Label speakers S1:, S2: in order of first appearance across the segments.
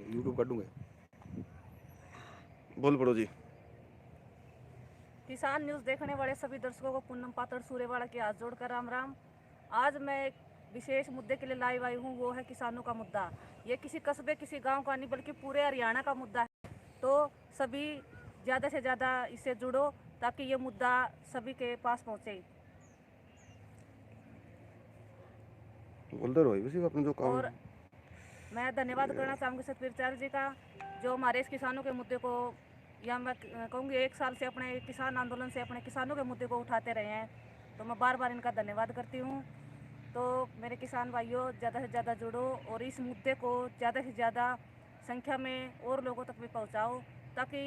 S1: YouTube काटूंगा। बोल पड़ो जी।
S2: किसान न्यूज़ देखने वाले सभी दर्शकों को पूनम पात्र सूर्यवाड़ा के हाथ जोड़कर राम राम। आज मैं एक विशेष मुद्दे के लिए लाइव आई हूँ, वो है किसानों का मुद्दा। ये किसी कस्बे किसी गांव का नहीं बल्कि पूरे हरियाणा का मुद्दा है। तो सभी ज़्यादा से ज़्यादा इससे जुड़ो ताकि ये मुद्दा सभी के पास पहुँचे।
S1: बोलते रहो वैसे अपने जो काम।
S2: और मैं धन्यवाद करना चाहूँगी सतवीर चार जी का, जो हमारे इस किसानों के मुद्दे को, या मैं कहूँगी 1 साल से अपने किसान आंदोलन से अपने किसानों के मुद्दे को उठाते रहे हैं। तो मैं बार बार इनका धन्यवाद करती हूँ। तो मेरे किसान भाइयों, ज़्यादा से ज़्यादा जुड़ो और इस मुद्दे को ज़्यादा से ज़्यादा संख्या में और लोगों तक भी पहुँचाओ ताकि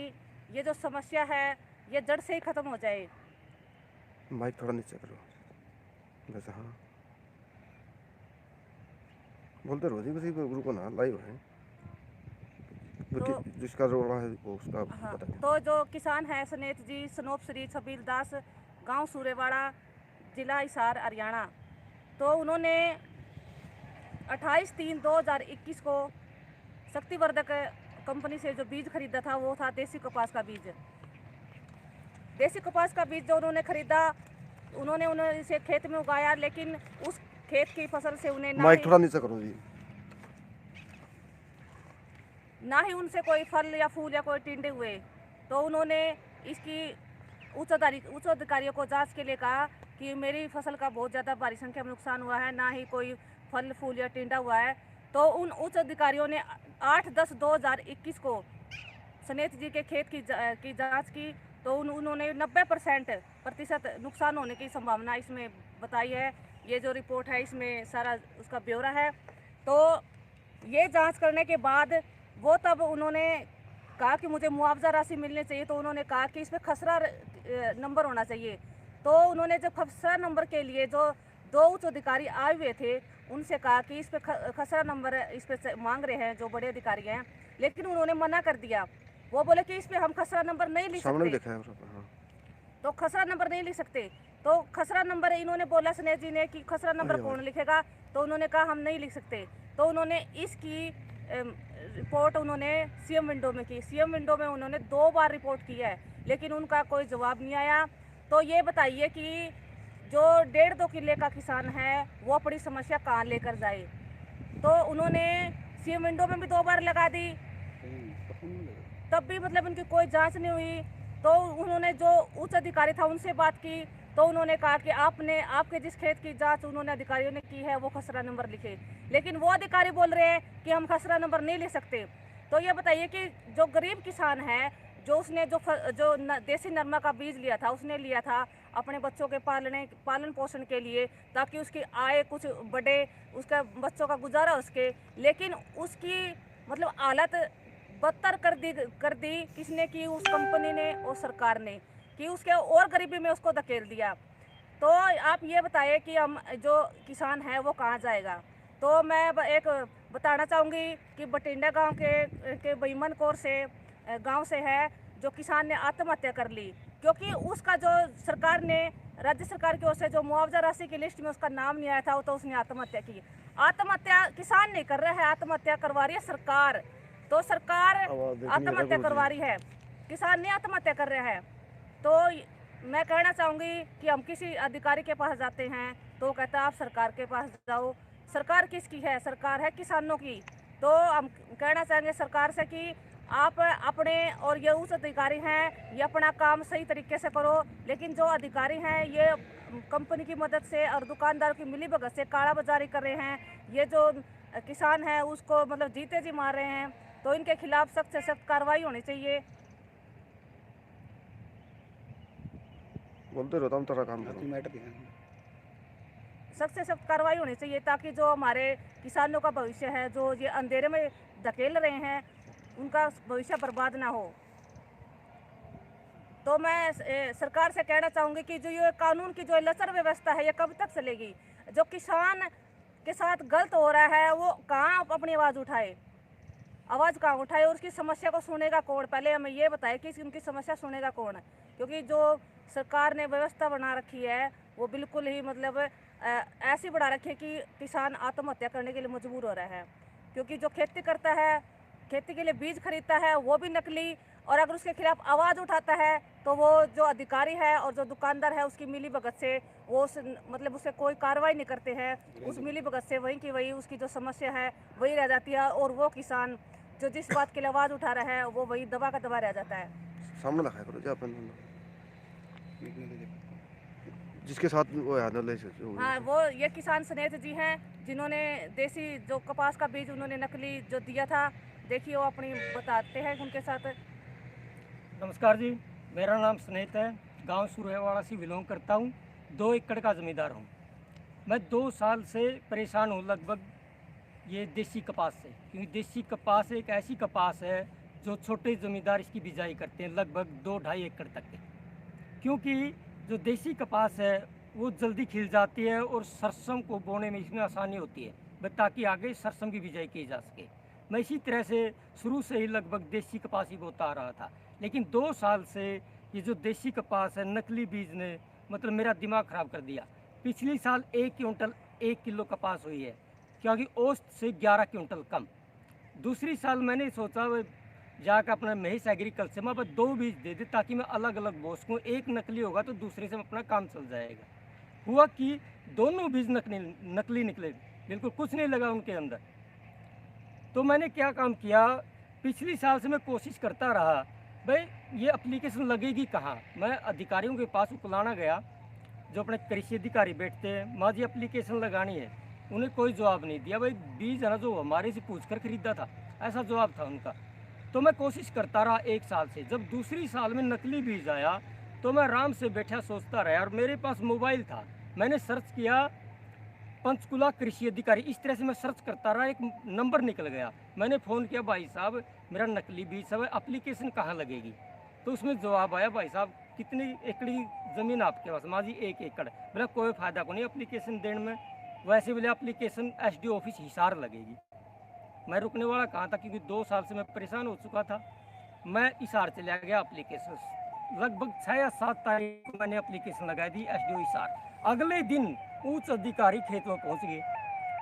S2: ये जो समस्या है ये जड़ से ही ख़त्म हो जाए।
S1: माइक थोड़ा नीचे करो वैसे। हाँ बोलते रहो जी, वैसे गुरु को ना लाइव है
S2: तो
S1: जिसका रोड़ा है वो उसका
S2: हाँ,
S1: बताइए।
S2: तो जो किसान है सनेत जी सनोप श्री छबीर दास, गाँव सूर्यवाड़ा, जिला हिसार, हरियाणा। तो उन्होंने 28/3/2021 को शक्तिवर्धक कंपनी से जो बीज खरीदा था वो था देसी कपास का बीज। देसी कपास का बीज जो उन्होंने खरीदा, उन्होंने इसे खेत में उगाया, लेकिन उस खेत की फसल से उन्हें
S1: माइक थोड़ा नीचे करो जी।
S2: ना ही उनसे कोई फल या फूल या कोई टिंडे हुए। तो उन्होंने इसकी उच्च अधिकारियों को जांच के लिए कहा कि मेरी फसल का बहुत ज़्यादा भारी संख्या में नुकसान हुआ है, ना ही कोई फल फूल या टिंडा हुआ है। तो उन उच्च अधिकारियों ने 8/10/2021 को सनेत जी के खेत की जांच की। तो उन्होंने 90% नुकसान होने की संभावना इसमें बताई है। ये जो रिपोर्ट है इसमें सारा उसका ब्यौरा है। तो ये जांच करने के बाद वो तब उन्होंने कहा कि मुझे मुआवजा राशि मिलनी चाहिए। तो उन्होंने कहा कि इस पर खसरा नंबर होना चाहिए। तो उन्होंने जब खसरा नंबर के लिए जो 2 उच्च अधिकारी आए हुए थे उनसे कहा कि इस पे खसरा नंबर इस पे मांग रहे हैं जो बड़े अधिकारी हैं, लेकिन उन्होंने मना कर दिया। वो बोले कि इस पे हम खसरा नंबर नहीं लिख सकते।
S1: देखा है। हाँ।
S2: तो खसरा नंबर नहीं लिख सकते। तो खसरा नंबर इन्होंने बोला स्नेह जी ने कि खसरा नंबर कौन लिखेगा। तो उन्होंने कहा हम नहीं लिख सकते। तो उन्होंने इसकी रिपोर्ट उन्होंने सीएम विंडो में की। सीएम विंडो में उन्होंने 2 बार रिपोर्ट की है, लेकिन उनका कोई जवाब नहीं आया। तो ये बताइए कि जो 1.5-2 किले का किसान है वो अपनी समस्या कहाँ लेकर जाए। तो उन्होंने सीएम विंडो में भी 2 बार लगा दी, तब भी मतलब उनकी कोई जांच नहीं हुई। तो उन्होंने जो उच्च अधिकारी था उनसे बात की। तो उन्होंने कहा कि आपके जिस खेत की जांच उन्होंने अधिकारियों ने की है वो खसरा नंबर लिखे, लेकिन वो अधिकारी बोल रहे हैं कि हम खसरा नंबर नहीं लिख सकते। तो ये बताइए कि जो गरीब किसान है, जो उसने जो देसी नरमा का बीज लिया था, उसने लिया था अपने बच्चों के पालन पोषण के लिए, ताकि उसकी आय कुछ बढ़े, उसका बच्चों का गुजारा हो सके। लेकिन उसकी मतलब हालत बदतर कर दी किसने की, उस कंपनी ने और सरकार ने, कि उसके और गरीबी में उसको धकेल दिया। तो आप ये बताइए कि हम जो किसान है वो कहाँ जाएगा। तो मैं एक बताना चाहूँगी कि बठिंडा गांव के बेईमान कौर से गांव से है जो किसान ने आत्महत्या कर ली, क्योंकि उसका जो सरकार ने राज्य सरकार की ओर से जो मुआवजा राशि की लिस्ट में उसका नाम नहीं आया था, तो उसने आत्महत्या की। आत्महत्या किसान नहीं कर रहा है, आत्महत्या करवा रही है सरकार। तो सरकार आत्महत्या करवा रही है, किसान नहीं आत्महत्या कर रहा है। तो मैं कहना चाहूँगी कि हम किसी अधिकारी के पास जाते हैं तो कहता है आप सरकार के पास जाओ। सरकार किसकी है? सरकार है किसानों की। तो हम कहना चाहेंगे सरकार से कि आप अपने और ये उस अधिकारी हैं ये अपना काम सही तरीके से करो, लेकिन जो अधिकारी हैं ये कंपनी की मदद से और दुकानदार की मिलीभगत से काला बाजारी कर रहे हैं। ये जो किसान है उसको मतलब जीते जी मार रहे हैं। तो इनके खिलाफ सख्त से सख्त कार्रवाई होनी चाहिए।
S1: बोलते रहो हम तेरा काम करो।
S2: सख्त से सख्त कार्रवाई होनी चाहिए ताकि जो हमारे किसानों का भविष्य है, जो ये अंधेरे में धकेल रहे हैं, उनका भविष्य बर्बाद ना हो। तो मैं सरकार से कहना चाहूँगी कि जो ये कानून की जो लचर व्यवस्था है ये कब तक चलेगी। जो किसान के साथ गलत हो रहा है वो कहाँ अपनी आवाज़ उठाए। आवाज़ कहाँ उठाए और उसकी समस्या को सुनेगा कौन? पहले हमें ये बताए कि उनकी समस्या सुनेगा कौन? क्योंकि जो सरकार ने व्यवस्था बना रखी है वो बिल्कुल ही मतलब ऐसी बढ़ा रखी है कि किसान आत्महत्या करने के लिए मजबूर हो रहा है। क्योंकि जो खेती करता है, खेती के लिए बीज खरीदता है, वो भी नकली, और अगर उसके खिलाफ आवाज़ उठाता है तो वो जो अधिकारी है और जो दुकानदार है उसकी मिली भगत से वो मतलब उससे कोई कार्रवाई नहीं करते हैं। उस मिली भगत से वहीं की वही उसकी जो समस्या है वही रह जाती है, और वो किसान जो जिस बात के लिए आवाज़ उठा रहा है वो वही दबा का दबा रह जाता है।
S1: सामने दिखाया करो जो अपन जिसके साथ वो है ना ले
S2: हाँ, वो ये किसान स्नेह जी हैं जिन्होंने देसी जो कपास का बीज उन्होंने नकली जो दिया था। देखिए वो अपनी बताते हैं उनके साथ।
S3: नमस्कार जी, मेरा नाम स्नेहित है, गांव सुरेवाड़ा से बिलोंग करता हूं। 2 एकड़ का ज़मींदार हूं। मैं 2 साल से परेशान हूं लगभग ये देसी कपास से, क्योंकि देसी कपास एक ऐसी कपास है जो छोटे ज़मींदार इसकी बिजाई करते हैं लगभग 2-2.5 एकड़ तक के। क्योंकि जो देसी कपास है वो जल्दी खिल जाती है और सरसों को बोने में इसमें आसानी होती है, ताकि आगे सरसों की बिजाई की जा सके। मैं इसी तरह से शुरू से ही लगभग देसी कपास ही बोता आ रहा था, लेकिन 2 साल से ये जो देसी कपास है नकली बीज ने मतलब मेरा दिमाग ख़राब कर दिया। पिछली साल 1 क्विंटल 1 किलो कपास हुई है, क्योंकि औसत से 11 क्विंटल कम। दूसरी साल मैंने सोचा जाकर अपना महेश एग्रीकल्चर में 2 बीज दे दे ताकि मैं अलग अलग बो सकूँ। एक नकली होगा तो दूसरे से अपना काम चल जाएगा। हुआ कि दोनों बीज नकली निकले, बिल्कुल कुछ नहीं लगा उनके अंदर। तो मैंने क्या काम किया, पिछली साल से मैं कोशिश करता रहा भाई ये एप्लीकेशन लगेगी कहाँ। मैं अधिकारियों के पास उकलाना गया, जो अपने कृषि अधिकारी बैठते हैं, माँ जी एप्लीकेशन लगानी है, उन्हें कोई जवाब नहीं दिया। भाई बीज है ना जो हमारे से पूछ कर खरीदा था, ऐसा जवाब था उनका। तो मैं कोशिश करता रहा 1 साल से। जब दूसरी साल में नकली बीज आया तो मैं आराम से बैठा सोचता रहा, और मेरे पास मोबाइल था। मैंने सर्च किया पंचकुला कृषि अधिकारी, इस तरह से मैं सर्च करता रहा, एक नंबर निकल गया। मैंने फ़ोन किया, भाई साहब मेरा नकली बीज सब एप्लीकेशन कहाँ लगेगी? तो उसमें जवाब आया, भाई साहब कितनी एकड़ी ज़मीन आपके पास? माँ जी 1 एकड़। बोला कोई फ़ायदा को नहीं एप्लीकेशन देने में, वैसे बोले एप्लीकेशन SDO ऑफिस हिसार लगेगी। मैं रुकने वाला कहाँ था, क्योंकि 2 साल से मैं परेशान हो चुका था। मैं हिसार चला गया एप्लीकेशन। लगभग 6 या 7 तारीख को मैंने एप्लीकेशन लगाई थी SDO हिसार। अगले दिन उच्च अधिकारी खेत में पहुंच गए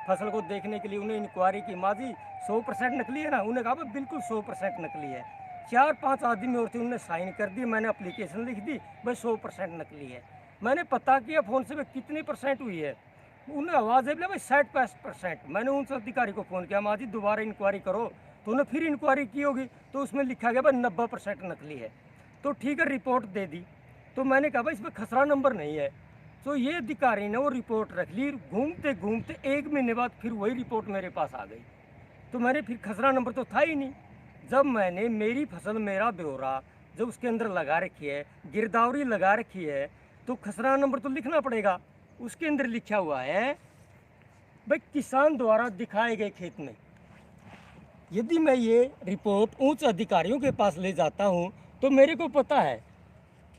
S3: फसल को देखने के लिए। उन्हें इंक्वायरी की, माँ जी 100% नकली है ना? उन्हें कहा भाई बिल्कुल 100% नकली है। 4-5 आदमी और थे, उन्होंने साइन कर दी, मैंने एप्लीकेशन लिख दी, भाई 100% नकली है। मैंने पता किया फ़ोन से कितनी % हुई है, उन्हें आवाज़ है बोला भाई 60%। मैंने उनसे अधिकारी को फ़ोन किया, माँ जी दोबारा इंक्वायरी करो, तो उन्हें फिर इंक्वायरी की होगी, तो उसमें लिखा गया भाई 90% नकली है। तो ठीक है, रिपोर्ट दे दी। तो मैंने कहा भाई इसमें खसरा नंबर नहीं है। तो ये अधिकारी ने वो रिपोर्ट रख ली। घूमते घूमते 1 महीने बाद फिर वही रिपोर्ट मेरे पास आ गई। तो मैंने फिर खसरा नंबर तो था ही नहीं। जब मैंने मेरी फसल मेरा ब्यौरा जब उसके अंदर लगा रखी है, गिरदावरी लगा रखी है, तो खसरा नंबर तो लिखना पड़ेगा। उसके अंदर लिखा हुआ है भाई किसान द्वारा दिखाए गए खेत में। यदि मैं ये रिपोर्ट उच्च अधिकारियों के पास ले जाता हूँ तो मेरे को पता है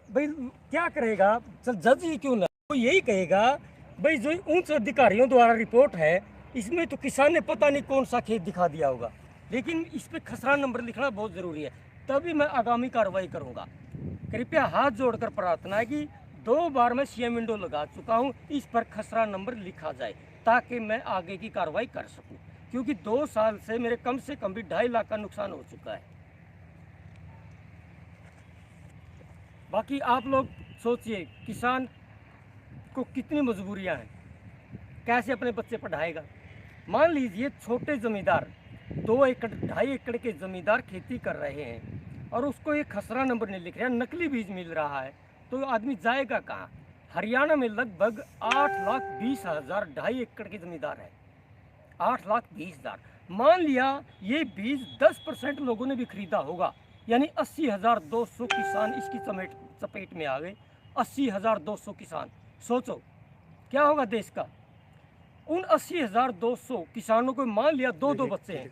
S3: भाई क्या करेगा, जज ही क्यों ना, तो यही कहेगा भाई जो उच्च अधिकारियों द्वारा रिपोर्ट है इसमें तो किसान ने पता नहीं कौन सा खेत दिखा दिया होगा। लेकिन इस पर खसरा नंबर लिखना बहुत ज़रूरी है, तभी मैं आगामी कार्रवाई करूँगा। कृपया हाथ जोड़कर प्रार्थना है कि 2 बार मैं CM विंडो लगा चुका हूँ, इस पर खसरा नंबर लिखा जाए ताकि मैं आगे की कार्रवाई कर सकूँ। क्योंकि 2 साल से मेरे कम से कम भी 2.5 लाख का नुकसान हो चुका है। बाकी आप लोग सोचिए किसान को कितनी मजबूरियां हैं, कैसे अपने बच्चे पढ़ाएगा। मान लीजिए छोटे ज़मींदार 2 एकड़ 2.5 एकड़ के ज़मींदार खेती कर रहे हैं और उसको ये खसरा नंबर नहीं लिख रहा, नकली बीज मिल रहा है, तो आदमी जाएगा कहाँ? हरियाणा में लगभग 8,20,000 2.5 एकड़ के ज़मींदार है। 8,20,000। मान लिया ये बीज 10% लोगों ने भी खरीदा होगा, यानी 80,200 किसान इसकी चपेट में आ गए। 80,200 किसान, सोचो क्या होगा देश का। उन 80,200 किसानों को मान लिया 2-2 बच्चे हैं।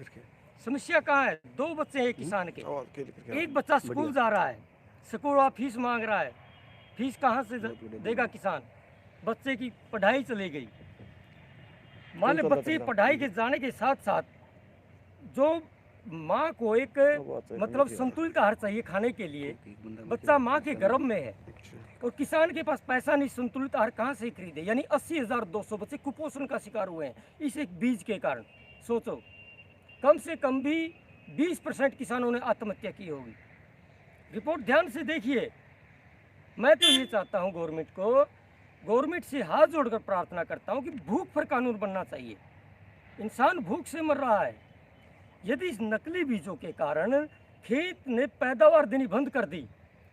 S3: समस्या कहाँ है? 2 बच्चे हैं किसान के, एक बच्चा स्कूल जा रहा है, स्कूल वाला फीस मांग रहा है, फीस कहाँ से देगा किसान? बच्चे की पढ़ाई चली गई। मान लो बच्चे पढ़ाई के जाने के साथ साथ जो माँ को एक मतलब संतुलित आहार चाहिए खाने के लिए। बच्चा माँ के गर्भ में है और किसान के पास पैसा नहीं, संतुलित आहार कहाँ से खरीदे? यानी 80,200 बच्चे कुपोषण का शिकार हुए हैं इस एक बीज के कारण। सोचो, कम से कम भी 20% किसानों ने आत्महत्या की होगी। रिपोर्ट ध्यान से देखिए। मैं तो ये चाहता हूँ गवर्नमेंट से हाथ जोड़कर प्रार्थना करता हूँ कि भूख पर कानून बनना चाहिए। इंसान भूख से मर रहा है। यदि इस नकली बीजों के कारण खेत ने पैदावार देनी बंद कर दी,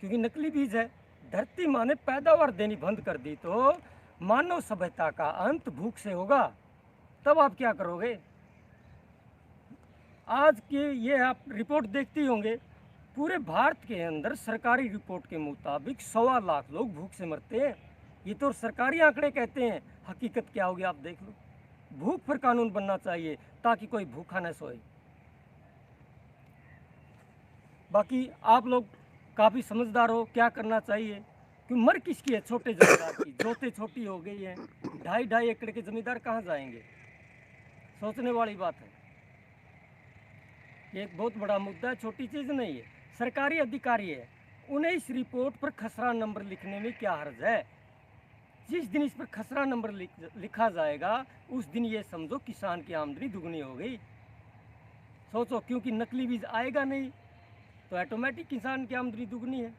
S3: क्योंकि नकली बीज है, धरती माँ ने पैदावार देनी बंद कर दी, तो मानव सभ्यता का अंत भूख से होगा। तब आप क्या करोगे? आज के ये आप रिपोर्ट देखते होंगे, पूरे भारत के अंदर सरकारी रिपोर्ट के मुताबिक 1.25 लाख लोग भूख से मरते हैं। ये तो सरकारी आंकड़े कहते हैं, हकीकत क्या होगी आप देख लो। भूख पर कानून बनना चाहिए ताकि कोई भूखा न सोए। बाकी आप लोग काफ़ी समझदार हो, क्या करना चाहिए? कि मर किसकी है? छोटे जमींदार की। जोते छोटी हो गई है, 2.5 एकड़ के जमींदार कहाँ जाएंगे? सोचने वाली बात है। ये एक बहुत बड़ा मुद्दा है, छोटी चीज़ नहीं है। सरकारी अधिकारी है, उन्हें इस रिपोर्ट पर खसरा नंबर लिखने में क्या हर्ज है? जिस दिन इस पर खसरा नंबर लिखा जाएगा, उस दिन ये समझो किसान की आमदनी दुगनी हो गई। सोचो, क्योंकि नकली बीज आएगा नहीं तो ऑटोमेटिक किसान की आमदनी दुगनी है।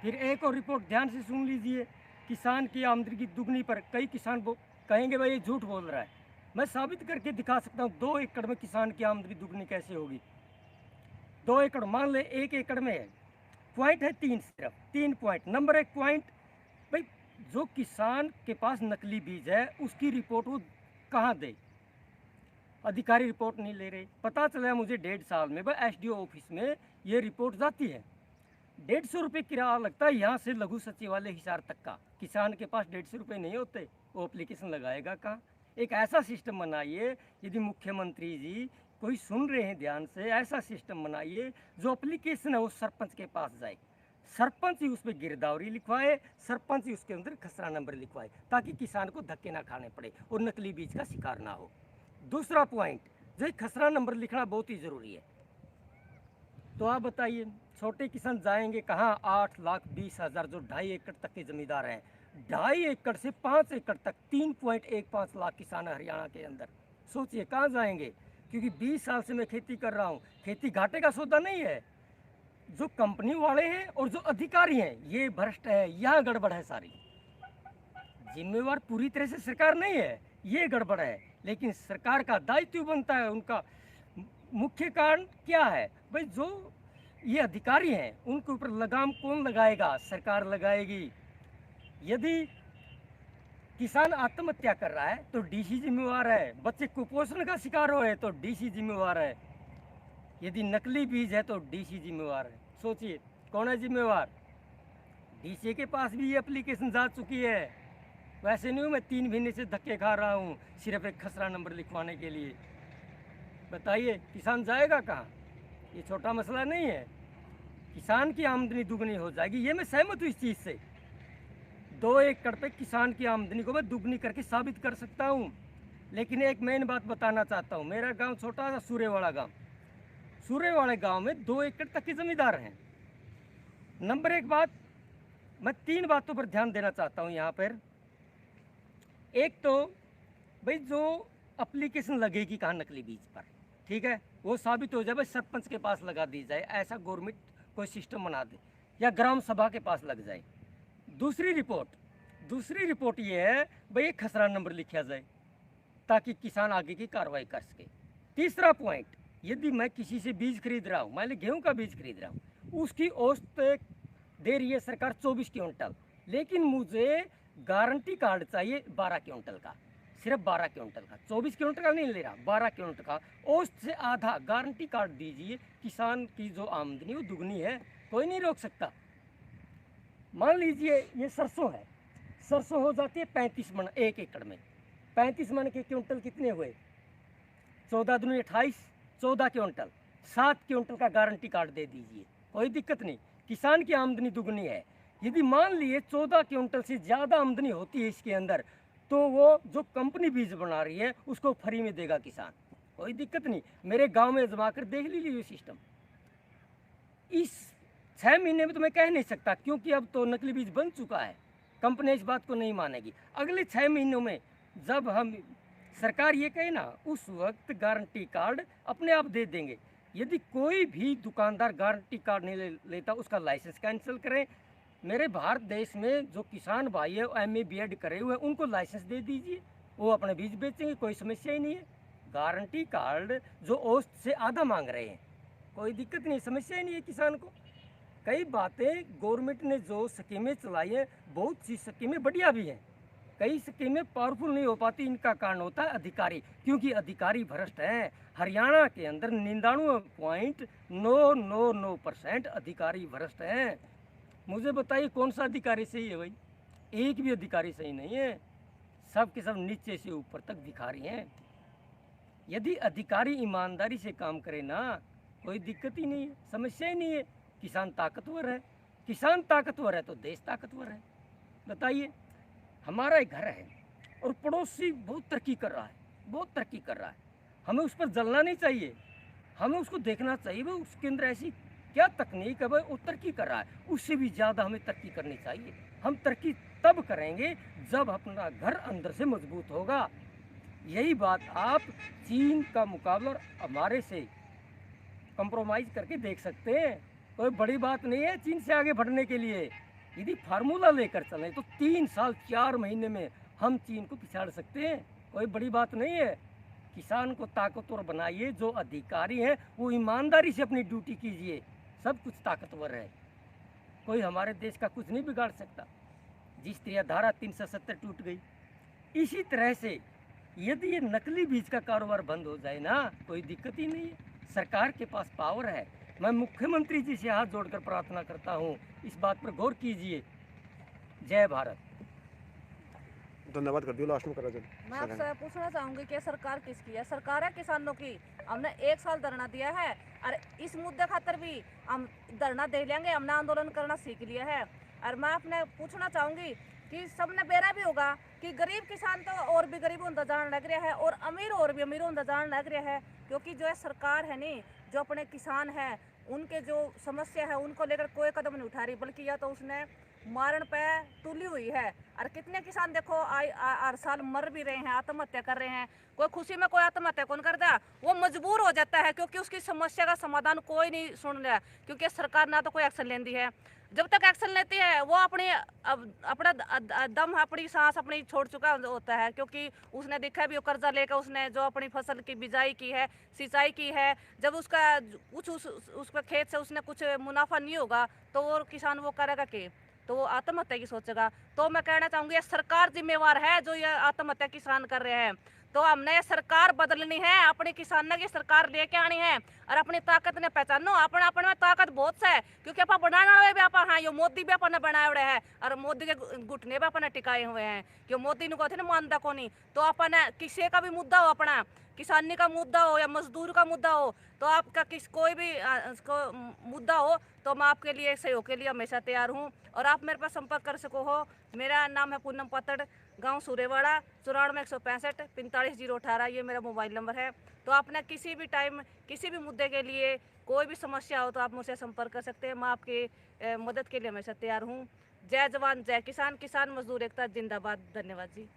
S3: फिर एक और रिपोर्ट ध्यान से सुन लीजिए। किसान की आमदनी की दुगनी पर कई किसान कहेंगे भाई ये झूठ बोल रहा है। मैं साबित करके दिखा सकता हूँ। 2 एकड़ में किसान की आमदनी दुगनी कैसे होगी? 2 एकड़ मान ले, 1 एकड़ में है, पॉइंट है 3, सिर्फ 3 पॉइंट। नंबर 1 पॉइंट, भाई जो किसान के पास नकली बीज है उसकी रिपोर्ट वो कहाँ दे? अधिकारी रिपोर्ट नहीं ले रहे। पता चला मुझे 1.5 साल में भाई SDO ऑफिस में ये रिपोर्ट जाती है। 150 रुपये किराया लगता है यहाँ से लघु सचिवालय हिसार तक का। किसान के पास 150 रुपये नहीं होते, वो एप्लीकेशन लगाएगा कहाँ? एक ऐसा सिस्टम बनाइए, यदि मुख्यमंत्री जी कोई सुन रहे हैं ध्यान से, ऐसा सिस्टम बनाइए जो एप्लीकेशन है वो सरपंच के पास जाए, सरपंच ही उस पर गिरदावरी लिखवाए, सरपंच ही उसके अंदर खसरा नंबर लिखवाए, ताकि किसान को धक्के ना खाने पड़े और नकली बीज का शिकार ना हो। दूसरा पॉइंट, जो खसरा नंबर लिखना बहुत ही ज़रूरी है। तो आप बताइए, छोटे किसान जाएंगे कहाँ? 8,20,000 जो 2.5 एकड़ तक के ज़मींदार हैं, 2.5 एकड़ से 5 एकड़ तक 3.15 लाख किसान है हरियाणा के अंदर। सोचिए कहाँ जाएंगे? क्योंकि 20 साल से मैं खेती कर रहा हूँ। खेती घाटे का सौदा नहीं है। जो कंपनी वाले हैं और जो अधिकारी हैं ये भ्रष्ट है, यहाँ गड़बड़ है सारी। जिम्मेवार पूरी तरह से सरकार नहीं है, ये गड़बड़ है। लेकिन सरकार का दायित्व बनता है। उनका मुख्य कारण क्या है? भाई जो ये अधिकारी हैं उनके ऊपर लगाम कौन लगाएगा? सरकार लगाएगी। यदि किसान आत्महत्या कर रहा है तो डीसी जिम्मेवार है। बच्चे कुपोषण का शिकार हो है तो डीसी जिम्मेवार है। यदि नकली बीज है तो डीसी जिम्मेवार है। सोचिए कौन है जिम्मेवार? डीसी के पास भी ये एप्लीकेशन जा चुकी है। वैसे नहीं हूँ मैं 3 महीने से धक्के खा रहा हूँ सिर्फ एक खसरा नंबर लिखवाने के लिए। बताइए किसान जाएगा कहाँ? ये छोटा मसला नहीं है। किसान की आमदनी दुगनी हो जाएगी, ये मैं सहमत हूँ इस चीज़ से। 2 एकड़ पे किसान की आमदनी को मैं दुगनी करके साबित कर सकता हूँ। लेकिन एक मेन बात बताना चाहता हूँ। मेरा गांव छोटा सा सूर्यवाड़ा गांव, सूर्यवाड़े गांव में 2 एकड़ तक के जमींदार हैं। नंबर 1 बात, मैं 3 बातों पर ध्यान देना चाहता हूँ यहाँ पर। एक तो भाई जो एप्लीकेशन लगेगी कहाँ नकली बीज पर, ठीक है, वो साबित हो जाए। भाई सरपंच के पास लगा दी जाए, ऐसा गवर्नमेंट कोई सिस्टम बना दे, या ग्राम सभा के पास लग जाए। दूसरी रिपोर्ट ये है भाई एक खसरा नंबर लिखा जाए ताकि किसान आगे की कार्रवाई कर सके। तीसरा पॉइंट, यदि मैं किसी से बीज खरीद रहा हूँ, मान ली गेहूँ का बीज खरीद रहा हूँ, उसकी औसत दे रही है सरकार 24 क्विंटल, लेकिन मुझे गारंटी कार्ड चाहिए 12 क्विंटल का, सिर्फ 12 क्विंटल का, 24 क्विंटल का नहीं ले रहा, 12 क्विंटल का। औसत से आधा गारंटी कार्ड दीजिए, किसान की जो आमदनी वो दुगनी है, कोई नहीं रोक सकता। मान लीजिए ये सरसों है, सरसों हो जाती है 35 मन 1 एकड़ में। 35 मन के क्विंटल कितने हुए? 14 दूनी 28, 14 क्विंटल, 7 क्विंटल का गारंटी कार्ड दे दीजिए, कोई दिक्कत नहीं। किसान की आमदनी दुगनी है। यदि मान लिए 14 क्विंटल से ज़्यादा आमदनी होती है इसके अंदर, तो वो जो कंपनी बीज बना रही है उसको फ्री में देगा किसान। कोई दिक्कत नहीं, मेरे गांव में जमा कर देख लीजिए सिस्टम। इस 6 महीने में तो मैं कह नहीं सकता, क्योंकि अब तो नकली बीज बन चुका है, कंपनी इस बात को नहीं मानेगी। अगले 6 महीनों में जब हम सरकार ये कहे ना, उस वक्त गारंटी कार्ड अपने आप दे देंगे। यदि कोई भी दुकानदार गारंटी कार्ड नहीं लेता, उसका लाइसेंस कैंसिल करें। मेरे भारत देश में जो किसान भाई है MA BEd करे हुए हैं, उनको लाइसेंस दे दीजिए, वो अपने बीज बेचेंगे, कोई समस्या ही नहीं है। गारंटी कार्ड जो औसत से आधा मांग रहे हैं, कोई दिक्कत नहीं, समस्या ही नहीं है किसान को। कई बातें गवर्नमेंट ने जो स्कीमें चलाई हैं, बहुत सी स्कीमें बढ़िया भी हैं, कई स्कीमें पावरफुल नहीं हो पाती। इनका कारण होता है अधिकारी, क्योंकि अधिकारी भ्रष्ट हैं। हरियाणा के अंदर 99.999% अधिकारी भ्रष्ट हैं। मुझे बताइए कौन सा अधिकारी सही है भाई? एक भी अधिकारी सही नहीं है, सब के सब नीचे से ऊपर तक भिखारी हैं। यदि अधिकारी ईमानदारी से काम करे ना, कोई दिक्कत ही नहीं है, समस्या ही नहीं है। किसान ताकतवर है, किसान ताकतवर है तो देश ताकतवर है। बताइए, हमारा एक घर है और पड़ोसी बहुत तरक्की कर रहा है, बहुत तरक्की कर रहा है, हमें उस पर जलना नहीं चाहिए, हमें उसको देखना चाहिए भाई उसके अंदर ऐसी क्या तकनीक है, भाई वो तरक्की कर रहा है, उससे भी ज़्यादा हमें तरक्की करनी चाहिए। हम तरक्की तब करेंगे जब अपना घर अंदर से मजबूत होगा। यही बात आप चीन का मुकाबला और हमारे से कंप्रोमाइज़ करके देख सकते हैं। कोई बड़ी बात नहीं है चीन से आगे बढ़ने के लिए। यदि फार्मूला लेकर चलें तो 3 साल 4 महीने में हम चीन को पिछाड़ सकते हैं, कोई बड़ी बात नहीं है। किसान को ताकतवर बनाइए, जो अधिकारी हैं वो ईमानदारी से अपनी ड्यूटी कीजिए, सब कुछ ताकतवर है, कोई हमारे देश का कुछ नहीं बिगाड़ सकता। जिस तरह धारा 370 टूट गई, इसी तरह से यदि ये नकली बीज का कारोबार बंद हो जाए ना, कोई दिक्कत ही नहीं है। सरकार के पास पावर है। मैं मुख्यमंत्री जी से हाथ जोड़कर प्रार्थना करता हूँ, इस बात पर गौर कीजिए। जय भारत।
S1: धन्यवाद कर दियो लास्ट में करा
S2: मैं आपसे पूछना चाहूंगी कि सरकार किसकी है? सरकार है किसानों की। हमने 1 साल धरना दिया है और इस मुद्दे खातर भी हम धरना दे लेंगे, हमने आंदोलन करना सीख लिया है। और मैं अपने पूछना चाहूंगी कि सबने बेरा भी होगा कि गरीब किसान तो और भी गरीब होता जान लग रहा है और अमीर और भी अमीर होता जान लग रहा है, क्योंकि जो है सरकार है नहीं, जो अपने किसान है उनके जो समस्या है उनको लेकर कोई कदम नहीं उठा रही, बल्कि या तो उसने मारण पे तुली हुई है। और कितने किसान देखो हर साल मर भी रहे हैं, आत्महत्या कर रहे हैं। कोई खुशी में कोई आत्महत्या कौन करता, वो मजबूर हो जाता है, क्योंकि उसकी समस्या का समाधान कोई नहीं सुन रहा, क्योंकि सरकार ना तो कोई एक्शन लेती है। जब तक एक्शन लेती है वो अपना दम, अपनी सांस अपनी छोड़ चुका होता है, क्योंकि उसने देखा भी वो कर्जा लेकर उसने जो अपनी फसल की बिजाई की है, सिंचाई की है, जब उसका कुछ उसका खेत से उसने कुछ मुनाफा नहीं होगा तो वो किसान वो करेगा कि तो वो आत्महत्या की सोचेगा। तो मैं कहना चाहूँगी सरकार जिम्मेवार है जो ये आत्महत्या किसान कर रहे हैं। तो हमने ये सरकार बदलनी है, अपने किसानों की सरकार लेके आनी है और अपनी ताकत ने पहचानो। अपने अपने में ताकत बहुत है, क्योंकि आप बनाना भी आप हाँ, यो मोदी भी अपने बनाए हुए है और मोदी के घुटने भी अपने टिकाए हुए हैं, क्यों मोदी ने कहते ना मानता को नहीं। तो अपने किसी का भी मुद्दा हो, अपना किसानी का मुद्दा हो या मजदूर का मुद्दा हो, तो आपका कोई भी मुद्दा हो तो मैं आपके लिए सहयोग के लिए हमेशा तैयार हूँ। और आप मेरे पास संपर्क कर सको हो। मेरा नाम है पूनम पतड़, गांव सूरेवाड़ा, 94 165 45 018, ये मेरा मोबाइल नंबर है। तो आपने किसी भी टाइम किसी भी मुद्दे के लिए कोई भी समस्या हो तो आप मुझसे संपर्क कर सकते हैं। मैं आपकी मदद के लिए हमेशा तैयार हूँ। जय जवान जय किसान, किसान मजदूर एकता जिंदाबाद। धन्यवाद जी।